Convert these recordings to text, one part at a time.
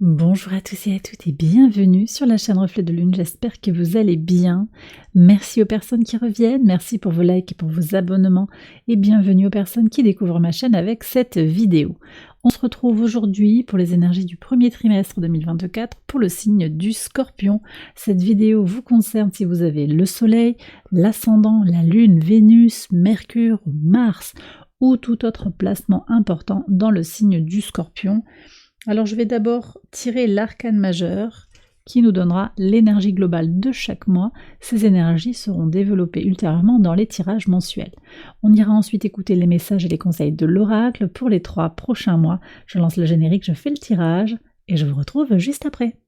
Bonjour à tous et à toutes et bienvenue sur la chaîne Reflet de Lune, j'espère que vous allez bien. Merci aux personnes qui reviennent, merci pour vos likes et pour vos abonnements et bienvenue aux personnes qui découvrent ma chaîne avec cette vidéo. On se retrouve aujourd'hui pour les énergies du premier trimestre 2024 pour le signe du Scorpion. Cette vidéo vous concerne si vous avez le Soleil, l'Ascendant, la Lune, Vénus, Mercure, Mars ou tout autre placement important dans le signe du Scorpion. Alors je vais d'abord tirer l'arcane majeur qui nous donnera l'énergie globale de chaque mois. Ces énergies seront développées ultérieurement dans les tirages mensuels. On ira ensuite écouter les messages et les conseils de l'oracle pour les 3 prochains mois. Je lance le générique, je fais le tirage et je vous retrouve juste après.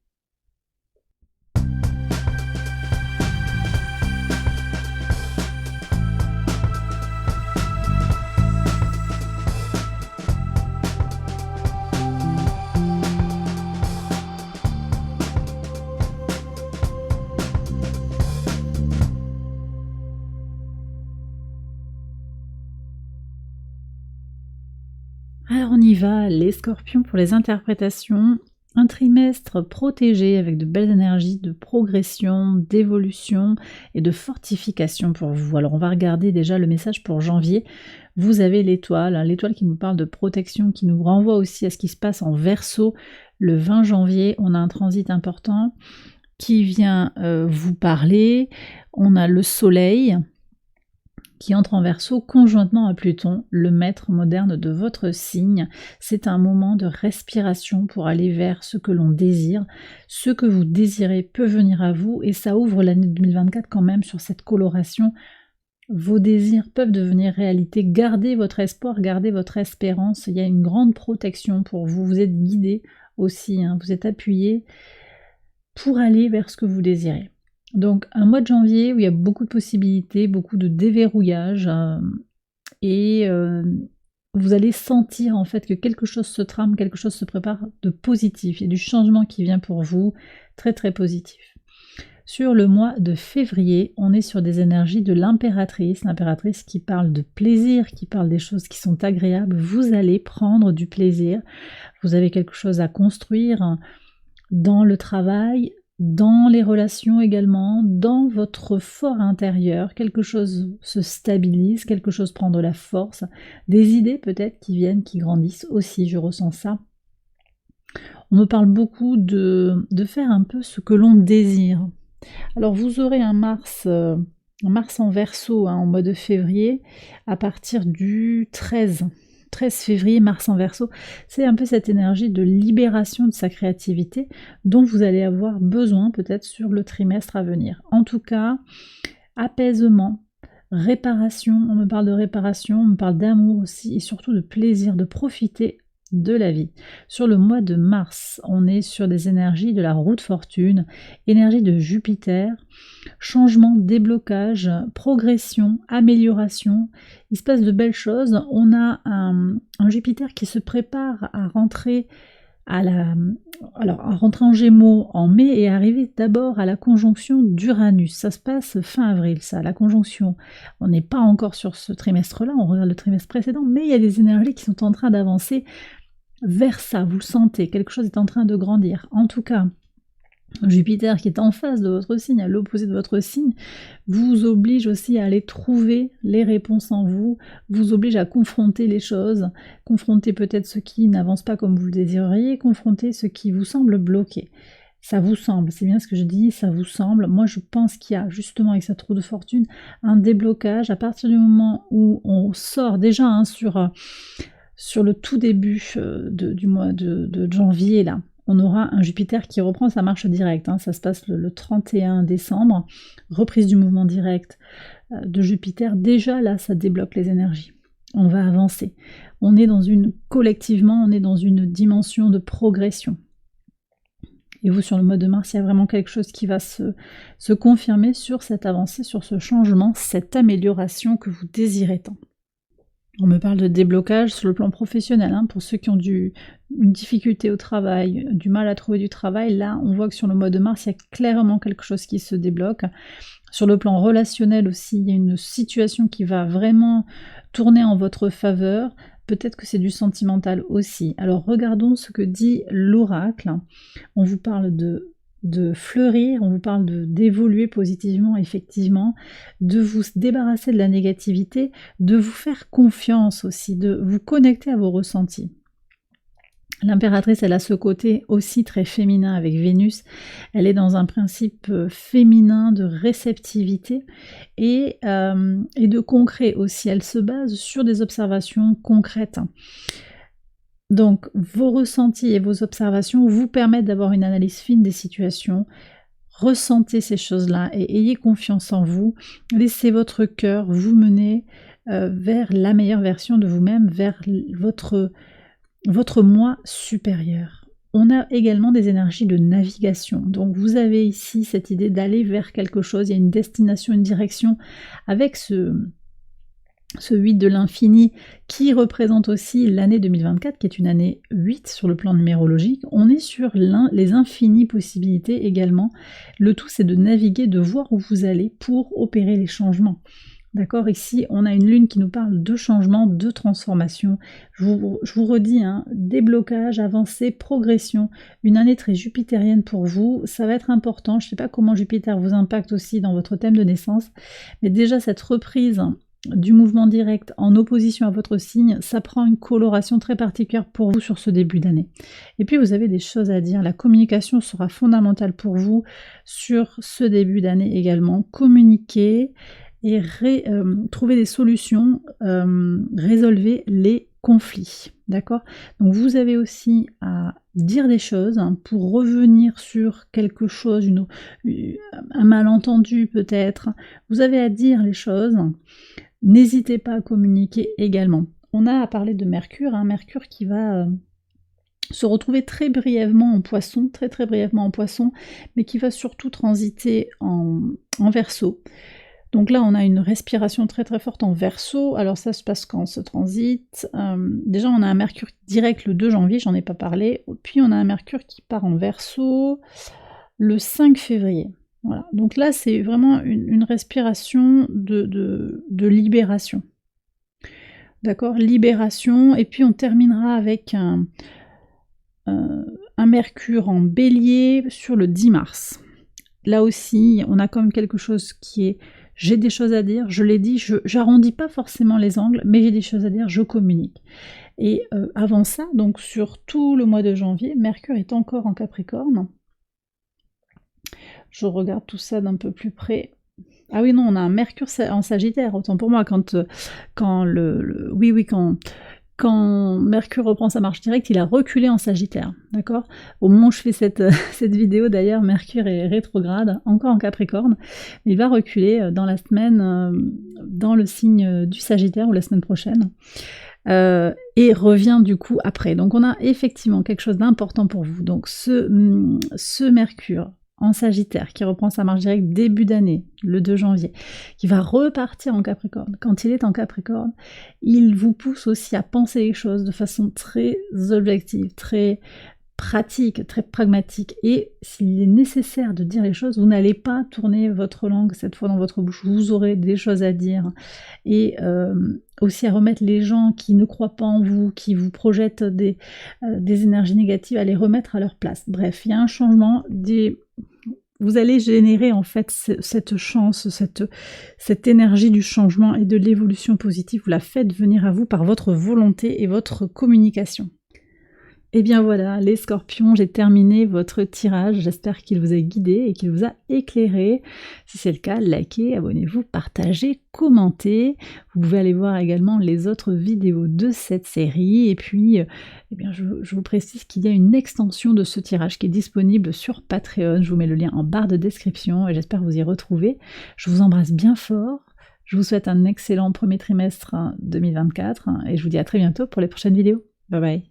Alors on y va, les scorpions pour les interprétations. Un trimestre protégé avec de belles énergies de progression, d'évolution et de fortification pour vous. Alors on va regarder déjà le message pour janvier. Vous avez l'étoile, l'étoile qui nous parle de protection, qui nous renvoie aussi à ce qui se passe en Verseau. Le 20 janvier, on a un transit important qui vient vous parler. On a le soleil qui entre en Verseau conjointement à Pluton, le maître moderne de votre signe. C'est un moment de respiration pour aller vers ce que l'on désire. Ce que vous désirez peut venir à vous et ça ouvre l'année 2024 quand même sur cette coloration. Vos désirs peuvent devenir réalité. Gardez votre espoir, gardez votre espérance. Il y a une grande protection pour vous. Vous êtes guidé aussi, vous êtes appuyé pour aller vers ce que vous désirez. Donc un mois de janvier où il y a beaucoup de possibilités, beaucoup de déverrouillage et vous allez sentir en fait que quelque chose se trame, quelque chose se prépare de positif. Il y a du changement qui vient pour vous, très très positif. Sur le mois de février, on est sur des énergies de l'impératrice qui parle de plaisir, qui parle des choses qui sont agréables. Vous allez prendre du plaisir, vous avez quelque chose à construire dans le travail, dans les relations également, dans votre fort intérieur, quelque chose se stabilise, quelque chose prend de la force, des idées peut-être qui viennent, qui grandissent aussi, je ressens ça. On me parle beaucoup de faire un peu ce que l'on désire. Alors vous aurez un Mars en Verseau en mois de février à partir du 13 février, Mars en Verseau, c'est un peu cette énergie de libération de sa créativité dont vous allez avoir besoin peut-être sur le trimestre à venir. En tout cas, apaisement, réparation, on me parle de réparation, on me parle d'amour aussi et surtout de plaisir, de profiter de la vie. Sur le mois de mars, on est sur des énergies de la roue de fortune, énergie de Jupiter, changement, déblocage, progression, amélioration. Il se passe de belles choses. On a un Jupiter qui se prépare à rentrer à rentrer en Gémeaux en mai et arriver d'abord à la conjonction d'Uranus. Ça se passe fin avril, ça, la conjonction. On n'est pas encore sur ce trimestre-là, on regarde le trimestre précédent, mais il y a des énergies qui sont en train d'avancer vers ça, vous le sentez, quelque chose est en train de grandir. En tout cas, Jupiter qui est en face de votre signe, à l'opposé de votre signe, vous oblige aussi à aller trouver les réponses en vous, vous oblige à confronter les choses, confronter peut-être ce qui n'avance pas comme vous le désireriez, confronter ce qui vous semble bloqué. Ça vous semble, c'est bien ce que je dis, ça vous semble. Moi je pense qu'il y a justement avec cette roue de fortune un déblocage à partir du moment où on sort déjà sur le tout début du mois de janvier là. On aura un Jupiter qui reprend sa marche directe, ça se passe le 31 décembre, reprise du mouvement direct de Jupiter, déjà là ça débloque les énergies, on va avancer, collectivement on est dans une dimension de progression. Et vous sur le mois de mars, il y a vraiment quelque chose qui va se confirmer sur cette avancée, sur ce changement, cette amélioration que vous désirez tant. On me parle de déblocage sur le plan professionnel, pour ceux qui ont une difficulté au travail, du mal à trouver du travail. Là, on voit que sur le mois de mars, il y a clairement quelque chose qui se débloque. Sur le plan relationnel aussi, il y a une situation qui va vraiment tourner en votre faveur. peut-être que c'est du sentimental aussi. Alors regardons ce que dit l'oracle. On vous parle de fleurir, on vous parle d'évoluer positivement, effectivement, de vous débarrasser de la négativité, de vous faire confiance aussi, de vous connecter à vos ressentis. L'impératrice, elle a ce côté aussi très féminin avec Vénus. Elle est dans un principe féminin de réceptivité et de concret aussi. Elle se base sur des observations concrètes. Donc, vos ressentis et vos observations vous permettent d'avoir une analyse fine des situations. Ressentez ces choses-là et ayez confiance en vous. Laissez votre cœur vous mener vers la meilleure version de vous-même, vers votre moi supérieur. On a également des énergies de navigation. Donc vous avez ici cette idée d'aller vers quelque chose, il y a une destination, une direction avec ce 8 de l'infini qui représente aussi l'année 2024 qui est une année 8 sur le plan numérologique. On est sur les infinies possibilités également. Le tout c'est de naviguer, de voir où vous allez pour opérer les changements. D'accord, ici on a une lune qui nous parle de changement, de transformation. Je vous redis, hein, déblocage, avancée, progression. Une année très jupitérienne pour vous, ça va être important. Je ne sais pas comment Jupiter vous impacte aussi dans votre thème de naissance, mais déjà cette reprise du mouvement direct en opposition à votre signe, ça prend une coloration très particulière pour vous sur ce début d'année. Et puis vous avez des choses à dire, la communication sera fondamentale pour vous sur ce début d'année également. Communiquer et trouver des solutions, résolver les conflits, d'accord? Donc vous avez aussi à dire des choses pour revenir sur quelque chose, un malentendu peut-être. Vous avez à dire les choses, n'hésitez pas à communiquer également. On a à parler de Mercure, Mercure qui va se retrouver très brièvement en Poisson, très très brièvement en Poisson, mais qui va surtout transiter en Verseau. Donc là, on a une respiration très très forte en Verseau. Alors ça se passe quand ce transite. Déjà, on a un Mercure direct le 2 janvier, j'en ai pas parlé. Puis on a un Mercure qui part en Verseau le 5 février. Voilà. Donc là, c'est vraiment une respiration de libération. D'accord, libération. Et puis on terminera avec un Mercure en Bélier sur le 10 mars. Là aussi, on a comme quelque chose qui est j'ai des choses à dire, je l'ai dit, j'arrondis pas forcément les angles, mais j'ai des choses à dire, je communique. Et avant ça, donc sur tout le mois de janvier, Mercure est encore en Capricorne. Je regarde tout ça d'un peu plus près. Ah oui, non, on a un Mercure en Sagittaire, autant pour moi, quand Mercure reprend sa marche directe, il a reculé en Sagittaire, d'accord? Au moment où je fais cette vidéo, d'ailleurs, Mercure est rétrograde, encore en Capricorne, mais il va reculer dans la semaine, dans le signe du Sagittaire, ou la semaine prochaine, et revient du coup après. Donc on a effectivement quelque chose d'important pour vous. Donc ce Mercure en Sagittaire, qui reprend sa marche directe début d'année, le 2 janvier, qui va repartir en Capricorne. Quand il est en Capricorne, il vous pousse aussi à penser les choses de façon très objective, très pratique, très pragmatique. Et s'il est nécessaire de dire les choses, vous n'allez pas tourner votre langue cette fois dans votre bouche, vous aurez des choses à dire. Et aussi à remettre les gens qui ne croient pas en vous, qui vous projettent des énergies négatives, à les remettre à leur place. Bref, il y a un changement, vous allez générer en fait cette chance, cette énergie du changement et de l'évolution positive, vous la faites venir à vous par votre volonté et votre communication. Et bien voilà, les scorpions, j'ai terminé votre tirage, j'espère qu'il vous a guidé et qu'il vous a éclairé. Si c'est le cas, likez, abonnez-vous, partagez, commentez. Vous pouvez aller voir également les autres vidéos de cette série. Et puis, eh bien, je vous précise qu'il y a une extension de ce tirage qui est disponible sur Patreon. Je vous mets le lien en barre de description et j'espère vous y retrouver. Je vous embrasse bien fort. Je vous souhaite un excellent premier trimestre 2024 et je vous dis à très bientôt pour les prochaines vidéos. Bye bye.